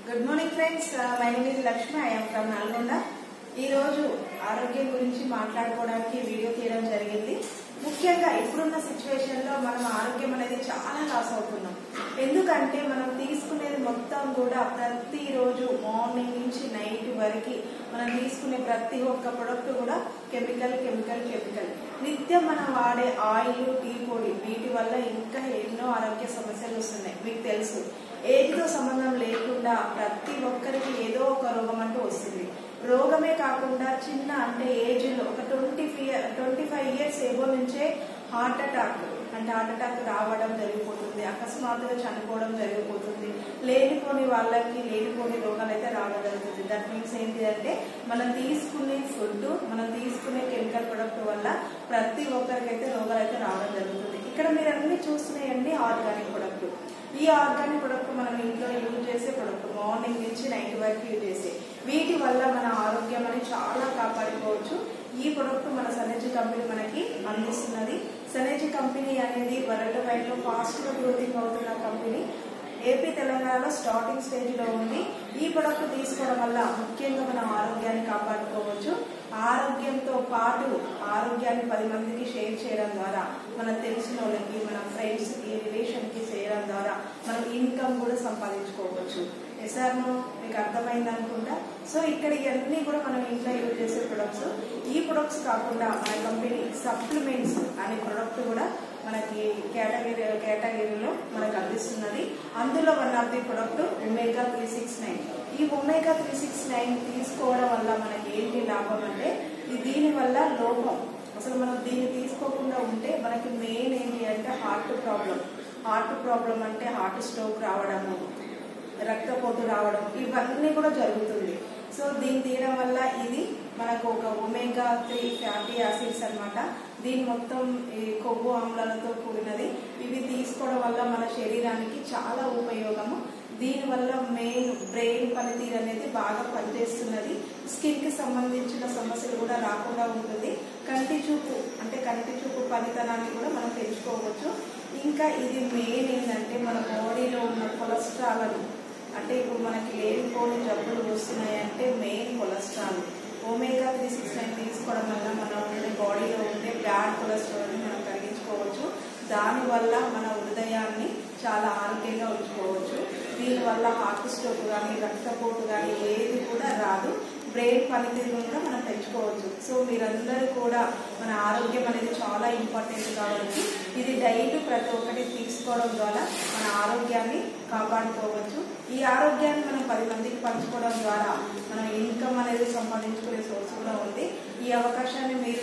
Good morning friends, my name is Lakshmi. I am from Nalgonda. ఈ రోజు ఆరోగ్యం గురించి మాట్లాడుకోవడానికి వీడియో తీయడం జరిగింది. ముఖ్యంగా ఇప్పుడున్న సిచ్యువేషన్ లో మనం ఆరోగ్యం అనేది చాలా లాస్ అవుతున్నాం. ఎందుకంటే మనం తీసుకునేది మొత్తం కూడా ప్రతిరోజు మార్నింగ్ నుంచి నైట్ వరకు మనం తీసుకునే ప్రతి ఒక్క ప్రొడక్ట్ కూడా కెమికల్. నిత్యం మనం వాడే ఆయిల్, టీ పొడి, వీటి వల్ల ఇంకా ఎన్నో ఆరోగ్య సమస్యలు వస్తున్నాయి. మీకు తెలుసు, ఏజ్ తో సంబంధం లేకుండా ప్రతి ఒక్కరికి ఏదో ఒక రోగం అంటూ వస్తుంది. రోగమే కాకుండా చిన్న అంటే ఏజ్ లో ఒక 25 ఇయర్స్ ఏవో నుంచే హార్ట్ అటాక్ రావడం జరిగిపోతుంది. అకస్మాత్తుగా చనిపోవడం జరిగిపోతుంది. లేనిపోని వాళ్ళకి లేనిపోని రోగాలు అయితే రావడం జరుగుతుంది. దట్ మీన్స్ ఏంటి అంటే మనం తీసుకునే ఫుడ్, మనం తీసుకునే కెమికల్ ప్రొడక్ట్ వల్ల ప్రతి ఒక్కరికైతే రోగాలు అయితే రావడం జరుగుతుంది. ఇక్కడ మీరు అన్ని చూస్తున్నాయండి ఆర్గానిక్ ప్రొడక్ట్. ఈ ఆర్గానిక్ ప్రొడక్ట్ మనం ఇంట్లో యూజ్ చేసే ప్రొడక్ట్, మార్నింగ్ నుంచి నైట్ వరకు యూజ్ చేసే వీటి వల్ల మన ఆరోగ్యం అని చాలా కాపాడుకోవచ్చు. ఈ ప్రొడక్ట్ మన సనేజీ కంపెనీ మనకి అందిస్తున్నది. సనేజీ కంపెనీ అనేది వరల్డ్ వైడ్ లో ఫాస్ట్ గా గ్రోతింగ్ అవుతున్న కంపెనీ. ఏపీ తెలంగాణలో స్టార్టింగ్ స్టేజ్ లో ఉంది. ఈ ప్రొడక్ట్ తీసుకోవడం వల్ల ముఖ్యంగా మన ఆరోగ్యాన్ని కాపాడుకోవచ్చు. ఆరోగ్యంతో పాటు ఆరోగ్యాన్ని 10 మందికి షేర్ చేయడం ద్వారా, మన తెలిసిన వాళ్ళకి, మన ఫ్రెండ్స్ కి, రిలేషన్ కి చేయడం ద్వారా మనం ఇన్కమ్ కూడా సంపాదించుకోవచ్చు. ఎస్ఆర్నో మీకు అర్థమైంది అనుకుంటా. సో ఇక్కడ ఇవన్నీ కూడా మనం ఇంట్లో యూజ్ చేసే ప్రొడక్ట్స్. ఈ ప్రొడక్ట్స్ కాకుండా మన కంపెనీ సప్లిమెంట్స్ అనే ప్రొడక్ట్ కూడా మనకి కేటగిరీలో మనకు అందిస్తున్నది. అందులో one of the product omega 369. ఈ ఒమేగా 369 తీసుకోవడం వల్ల మనకి ఏంటి లాభం అంటే, దీని వల్ల లోపం, అసలు మనం దీన్ని తీసుకోకుండా ఉంటే మనకి మెయిన్ ఏంటి అంటే హార్ట్ ప్రాబ్లం అంటే హార్ట్ స్ట్రోక్ రావడము, రక్తపోటు రావడం, ఇవన్నీ కూడా జరుగుతుంది. సో దీన్ని తీయడం వల్ల ఇది మనకు ఒక ఒమేగా 3 ఫ్యాటీ యాసిడ్స్ అన్నమాట. దీని మొత్తం ఈ కొవ్వు ఆమ్లాలతో కూడినది. ఇవి తీసుకోవడం వల్ల మన శరీరానికి చాలా ఉపయోగము. దీనివల్ల మెయిన్ బ్రెయిన్ పనితీరు అనేది బాగా పనిచేస్తున్నది. స్కిన్ కి సంబంధించిన సమస్యలు కూడా రాకుండా ఉంటుంది. కంటి చూపు పనితనాన్ని కూడా మనం పెంచుకోవచ్చు. ఇంకా ఇది మెయిన్ ఏంటంటే మన బాడీలో ఉన్న కొలెస్ట్రాల్, అంటే ఇప్పుడు మనకి లేనిపోని జబ్బులు వస్తున్నాయి అంటే మెయిన్ కొలెస్ట్రాల్. ఒమేగా 369 తీసుకోవడం వల్ల మన బాడీలో ఉండే బ్యాడ్ కొలెస్ట్రాల్ ని మనం తగ్గించుకోవచ్చు. దానివల్ల మన హృదయాన్ని చాలా ఆరోగ్యంగా ఉంచుకోవచ్చు. దీనివల్ల హార్ట్ స్ట్రోక్ కానీ, రక్తపోటు కానీ ఏది కూడా రాదు. బ్రెయిన్ పనితీరును కూడా మనం పెంచుకోవచ్చు. సో మీరందరూ కూడా మన ఆరోగ్యం అనేది చాలా ఇంపార్టెంట్ కాబట్టి ఇది డైలీ ప్రతి ఒక్కటి తీసుకోవడం ద్వారా మన ఆరోగ్యాన్ని కాపాడుకోవచ్చు. ఈ ఆరోగ్యాన్ని మనం 10 మందికి పంచుకోవడం ద్వారా మనం ఇన్కమ్ అనేది సంపాదించుకునే సోర్స్ కూడా ఉంది. ఈ అవకాశాన్ని మీరు